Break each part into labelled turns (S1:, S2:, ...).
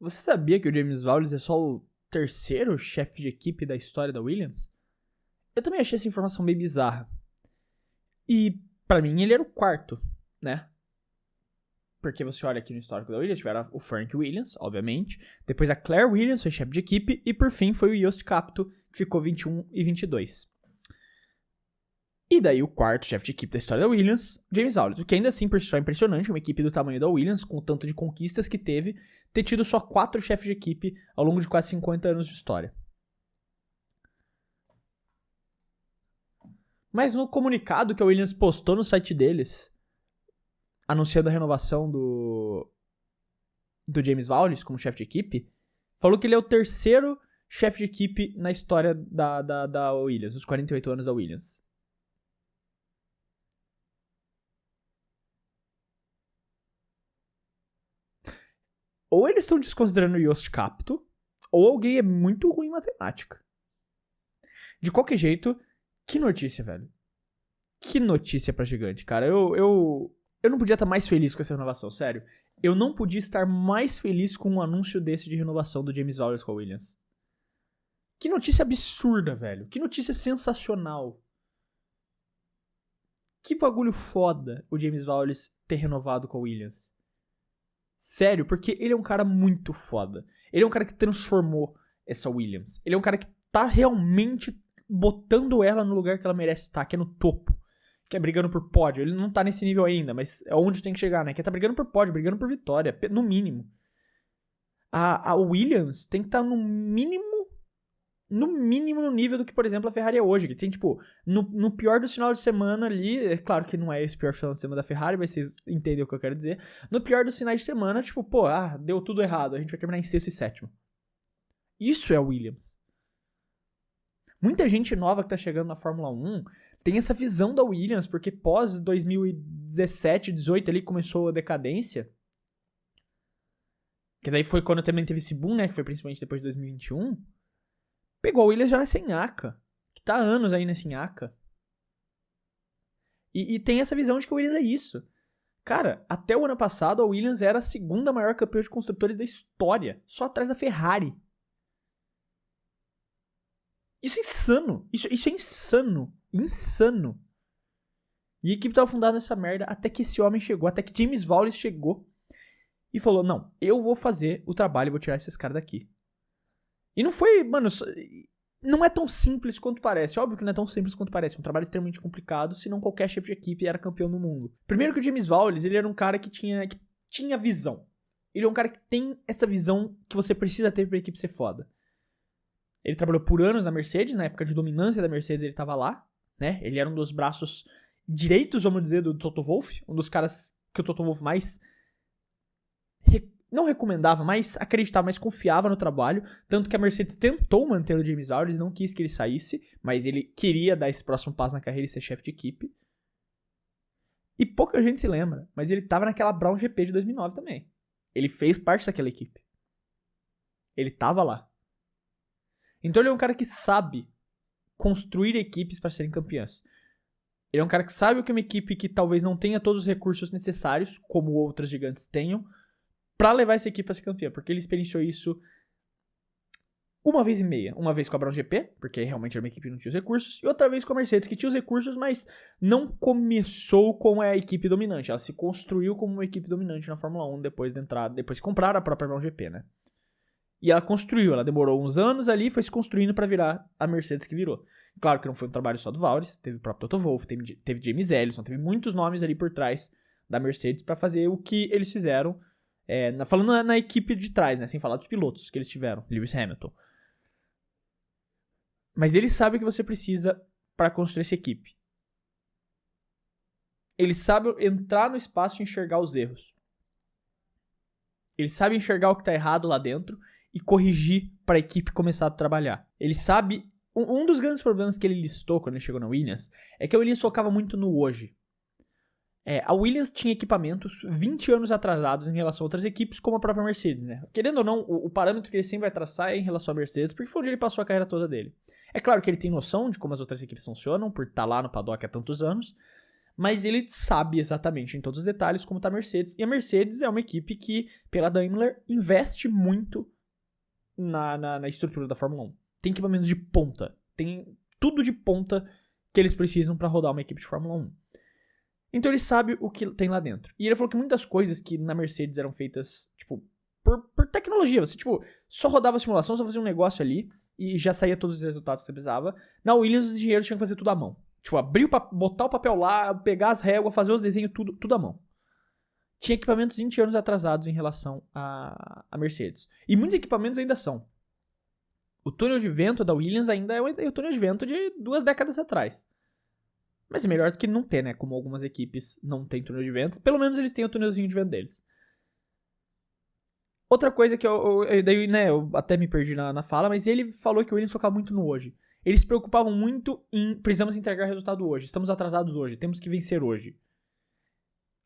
S1: Você sabia que o James Vowles é só o terceiro chefe de equipe da história da Williams? Eu também achei essa informação meio bizarra. E, pra mim, ele era o quarto, né? Porque você olha aqui no histórico da Williams, tiveram o Frank Williams, obviamente. Depois a Claire Williams foi chefe de equipe. E, por fim, foi o Jost Capito, que ficou 21 e 22. E daí o quarto chefe de equipe da história da Williams, James Vowles. O que ainda assim por si só é impressionante, uma equipe do tamanho da Williams, com o tanto de conquistas que teve, ter tido só 4 chefes de equipe ao longo de quase 50 anos de história. Mas no comunicado que a Williams postou no site deles, anunciando a renovação do James Vowles como chefe de equipe, falou que ele é o terceiro chefe de equipe na história da Williams, dos 48 anos da Williams. Ou eles estão desconsiderando o Jost Capito, ou alguém é muito ruim em matemática. De qualquer jeito, que notícia, velho. Que notícia pra gigante, cara. Eu não podia estar mais feliz com essa renovação, sério. Eu não podia estar mais feliz com um anúncio desse de renovação do James Vowles com a Williams. Que notícia absurda, velho. Que notícia sensacional. Que bagulho foda o James Vowles ter renovado com a Williams. Sério, porque ele é um cara muito foda. Ele é um cara que transformou essa Williams. Ele é um cara que tá realmente botando ela no lugar que ela merece estar, que é no topo. Que é brigando por pódio. Ele não tá nesse nível ainda, mas é onde tem que chegar, né? Que é tá brigando por pódio, brigando por vitória, no mínimo. A Williams tem que estar no mínimo no nível do que, por exemplo, a Ferrari é hoje. Que tem, tipo, no pior do final de semana ali, é claro que não é esse pior final de semana da Ferrari, mas vocês entendem o que eu quero dizer. No pior dos finais de semana, tipo, pô, deu tudo errado, a gente vai terminar em sexto e sétimo. Isso é a Williams. Muita gente nova que tá chegando na Fórmula 1 tem essa visão da Williams, porque pós 2017, 18 ali começou a decadência. Que daí foi quando também teve esse boom, né, que foi principalmente depois de 2021. Pegou a Williams já nessa nhaca, que tá há anos aí nessa nhaca. E tem essa visão de que a Williams é isso. Cara, até o ano passado a Williams era a segunda maior campeã de construtores da história, só atrás da Ferrari. Isso é insano. Isso é insano. Insano. E a equipe tava fundada nessa merda até que esse homem chegou, até que James Vowles chegou e falou, não, eu vou fazer o trabalho e vou tirar esses caras daqui. E não foi, mano, não é tão simples quanto parece. Óbvio que não é tão simples quanto parece. É um trabalho extremamente complicado, senão qualquer chefe de equipe era campeão do mundo. Primeiro que o James Vowles, ele era um cara que tinha visão. Ele é um cara que tem essa visão que você precisa ter pra equipe ser foda. Ele trabalhou por anos na Mercedes, na época de dominância da Mercedes ele tava lá, né? Ele era um dos braços direitos, vamos dizer, do Toto Wolff. Um dos caras que o Toto Wolff mais não recomendava, mas acreditava, mas confiava no trabalho. Tanto que a Mercedes tentou manter o James Vowles, não quis que ele saísse, mas ele queria dar esse próximo passo na carreira e ser chefe de equipe. E pouca gente se lembra, mas ele tava naquela Brown GP de 2009 também. Ele fez parte daquela equipe. Ele tava lá. Então ele é um cara que sabe construir equipes para serem campeãs. Ele é um cara que sabe o que é uma equipe que talvez não tenha todos os recursos necessários, como outras gigantes tenham, pra levar essa equipe a ser campeã, porque ele experienciou isso uma vez e meia. Uma vez com a Brown GP, porque realmente era uma equipe que não tinha os recursos, e outra vez com a Mercedes, que tinha os recursos, mas não começou com a equipe dominante. Ela se construiu como uma equipe dominante na Fórmula 1 depois que compraram a própria Brown GP, né? E ela construiu, ela demorou uns anos ali e foi se construindo pra virar a Mercedes que virou. Claro que não foi um trabalho só do Vowles, teve o próprio Toto Wolff, teve James Ellison, teve muitos nomes ali por trás da Mercedes pra fazer o que eles fizeram. Falando na equipe de trás, né? Sem falar dos pilotos que eles tiveram, Lewis Hamilton. Mas ele sabe o que você precisa para construir essa equipe. Ele sabe entrar no espaço e enxergar os erros. Ele sabe enxergar o que tá errado lá dentro e corrigir para a equipe começar a trabalhar. Ele sabe... Um dos grandes problemas que ele listou quando ele chegou na Williams é que a Williams focava muito no hoje. A Williams tinha equipamentos 20 anos atrasados em relação a outras equipes, como a própria Mercedes, né? Querendo ou não, o parâmetro que ele sempre vai traçar é em relação à Mercedes, porque foi onde ele passou a carreira toda dele. É claro que ele tem noção de como as outras equipes funcionam, por estar lá no paddock há tantos anos, Mas ele sabe exatamente em todos os detalhes como tá a Mercedes. E a Mercedes é uma equipe que, pela Daimler, investe muito na estrutura da Fórmula 1. Tem equipamentos de ponta. Tem tudo de ponta que eles precisam para rodar uma equipe de Fórmula 1. Então ele sabe o que tem lá dentro. E ele falou que muitas coisas que na Mercedes eram feitas, tipo, por tecnologia. Você, tipo, só rodava a simulação, só fazia um negócio ali e já saía todos os resultados que você precisava. Na Williams, os engenheiros tinham que fazer tudo à mão. Tipo, botar o papel lá, pegar as réguas, fazer os desenhos, tudo à mão. Tinha equipamentos 20 anos atrasados em relação à Mercedes. E muitos equipamentos ainda são. O túnel de vento da Williams ainda é o túnel de vento de 2 décadas atrás. Mas é melhor do que não ter, né? Como algumas equipes não têm túnel de vento. Pelo menos eles têm o túnelzinho de vento deles. Outra coisa que eu até me perdi na fala, mas ele falou que o Williams focava muito no hoje. Eles se preocupavam muito em precisamos entregar resultado hoje, estamos atrasados hoje, temos que vencer hoje.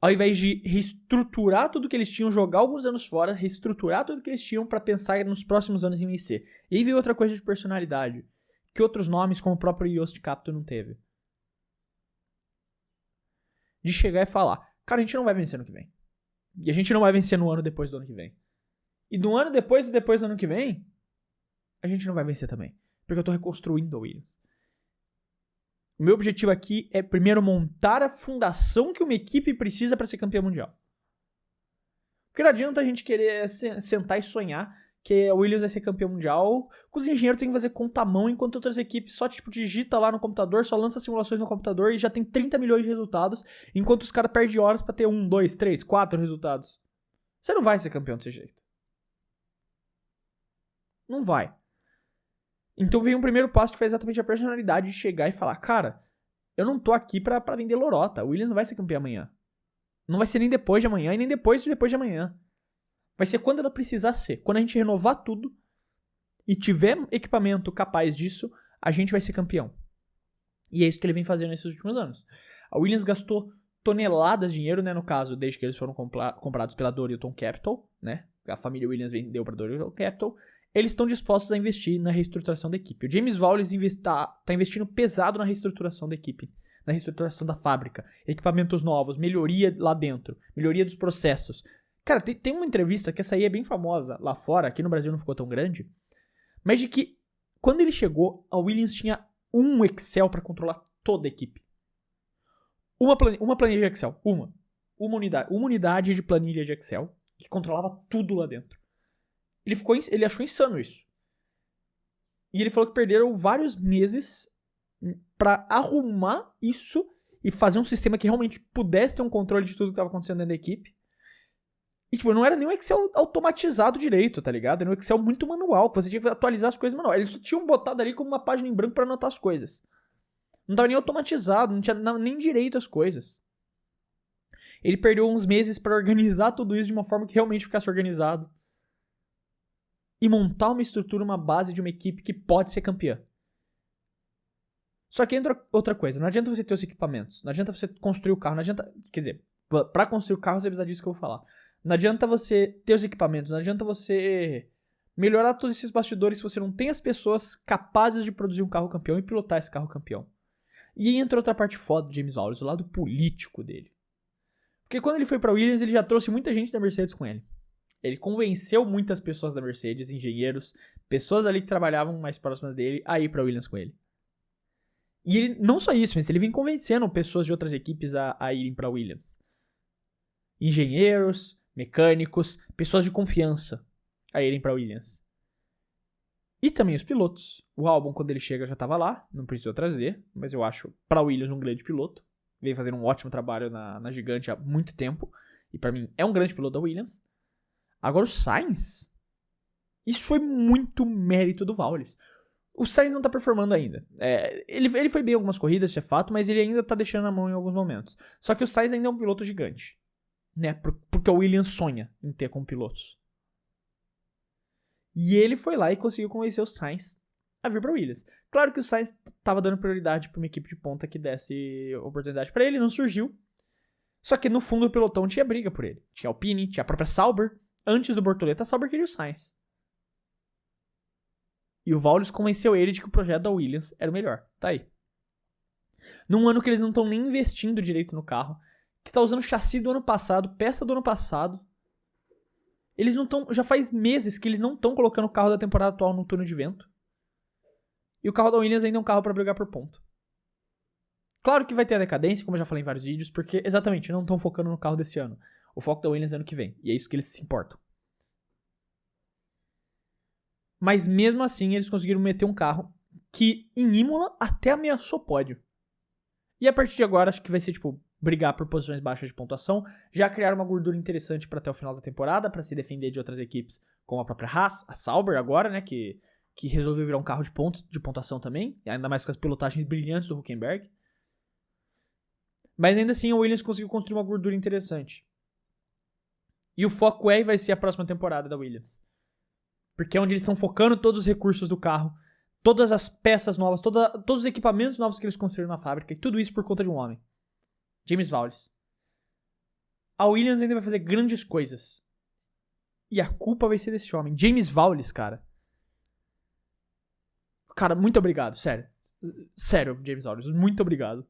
S1: Ao invés de reestruturar tudo que eles tinham, jogar alguns anos fora, reestruturar tudo que eles tinham pra pensar nos próximos anos em vencer. E aí veio outra coisa de personalidade, que outros nomes, como o próprio Jost Capito, não teve. De chegar e falar, cara, a gente não vai vencer no que vem. E a gente não vai vencer no ano depois do ano que vem. E no ano depois do ano que vem, a gente não vai vencer também. Porque eu tô reconstruindo a Williams. O meu objetivo aqui é primeiro montar a fundação que uma equipe precisa para ser campeã mundial. Porque não adianta a gente querer sentar e sonhar que a Williams vai ser campeã mundial, que os engenheiros têm que fazer conta à mão, enquanto outras equipes só tipo digita lá no computador, só lança simulações no computador e já tem 30 milhões de resultados, enquanto os caras perdem horas para ter 1, 2, 3, 4 resultados. Você não vai ser campeão desse jeito. Não vai. Então veio um primeiro passo que foi exatamente a personalidade de chegar e falar, cara, eu não tô aqui pra vender lorota, o Williams não vai ser campeão amanhã. Não vai ser nem depois de amanhã e nem depois de amanhã. Vai ser quando ela precisar ser. Quando a gente renovar tudo e tiver equipamento capaz disso, a gente vai ser campeão. E é isso que ele vem fazendo nesses últimos anos. A Williams gastou toneladas de dinheiro, né, no caso, desde que eles foram comprados pela Dorilton Capital, né? A família Williams vendeu pra Dorilton Capital. Eles estão dispostos a investir na reestruturação da equipe. O James Vowles tá investindo pesado na reestruturação da equipe, na reestruturação da fábrica, equipamentos novos, melhoria lá dentro, melhoria dos processos. Cara, tem uma entrevista que essa aí é bem famosa lá fora, aqui no Brasil não ficou tão grande, mas de que quando ele chegou, a Williams tinha um Excel para controlar toda a equipe. Uma planilha de Excel, uma unidade de planilha de Excel que controlava tudo lá dentro. Ele achou insano isso. E ele falou que perderam vários meses pra arrumar isso e fazer um sistema que realmente pudesse ter um controle de tudo que estava acontecendo dentro da equipe. E, tipo, não era nem um Excel automatizado direito, tá ligado? Era um Excel muito manual, que você tinha que atualizar as coisas manual. Eles só tinham botado ali como uma página em branco pra anotar as coisas. Não tava nem automatizado, não tinha nem direito as coisas. Ele perdeu uns meses pra organizar tudo isso de uma forma que realmente ficasse organizado. E montar uma estrutura, uma base de uma equipe que pode ser campeã. Só que entra outra coisa. Não adianta você ter os equipamentos. Não adianta você construir o carro. Não adianta... Quer dizer, pra construir o carro você precisa disso que eu vou falar. Não adianta você ter os equipamentos. Não adianta você melhorar todos esses bastidores se você não tem as pessoas capazes de produzir um carro campeão e pilotar esse carro campeão. E aí entra outra parte foda do James Vowles, o lado político dele. Porque quando ele foi pra Williams, ele já trouxe muita gente da Mercedes com ele. Ele convenceu muitas pessoas da Mercedes, engenheiros, pessoas ali que trabalhavam mais próximas dele, a ir pra Williams com ele. E ele, não só isso, mas ele vem convencendo pessoas de outras equipes a irem pra Williams. Engenheiros, mecânicos, pessoas de confiança a irem pra Williams. E também os pilotos. O Albon, quando ele chega, já tava lá, não precisou trazer, mas eu acho pra Williams um grande piloto. Vem fazendo um ótimo trabalho na Gigante há muito tempo. E pra mim é um grande piloto da Williams. Agora o Sainz, isso foi muito mérito do Vowles. O Sainz não tá performando ainda. Ele foi bem em algumas corridas, isso é fato, mas ele ainda tá deixando a mão em alguns momentos. Só que o Sainz ainda é um piloto gigante, né? Porque o Williams sonha em ter como pilotos. E ele foi lá e conseguiu convencer o Sainz a vir pra Williams. Claro que o Sainz tava dando prioridade pra uma equipe de ponta que desse oportunidade pra ele, não surgiu. Só que no fundo do pelotão tinha briga por ele. Tinha Alpine, tinha a própria Sauber. Antes do Bortoletta, a Sauber queria o Sainz. E o Vowles convenceu ele de que o projeto da Williams era o melhor. Tá aí. Num ano que eles não estão nem investindo direito no carro. Que tá usando chassi do ano passado, peça do ano passado. Eles não estão. Já faz meses que eles não estão colocando o carro da temporada atual no túnel de vento. E o carro da Williams ainda é um carro pra brigar por ponto. Claro que vai ter a decadência, como eu já falei em vários vídeos, porque exatamente não estão focando no carro desse ano. O foco da Williams é ano que vem. E é isso que eles se importam. Mas mesmo assim, eles conseguiram meter um carro que em Imola até ameaçou pódio. E a partir de agora, acho que vai ser tipo brigar por posições baixas de pontuação, já criar uma gordura interessante para até o final da temporada, para se defender de outras equipes, como a própria Haas, a Sauber agora, né, que resolveu virar um carro de pontuação também, e ainda mais com as pilotagens brilhantes do Hülkenberg. Mas ainda assim, a Williams conseguiu construir uma gordura interessante. E o foco é e vai ser a próxima temporada da Williams. Porque é onde eles estão focando todos os recursos do carro, todas as peças novas, todos os equipamentos novos que eles construíram na fábrica, e tudo isso por conta de um homem. James Vowles. A Williams ainda vai fazer grandes coisas. E a culpa vai ser desse homem. James Vowles, cara. Cara, muito obrigado, sério. Sério, James Vowles, muito obrigado.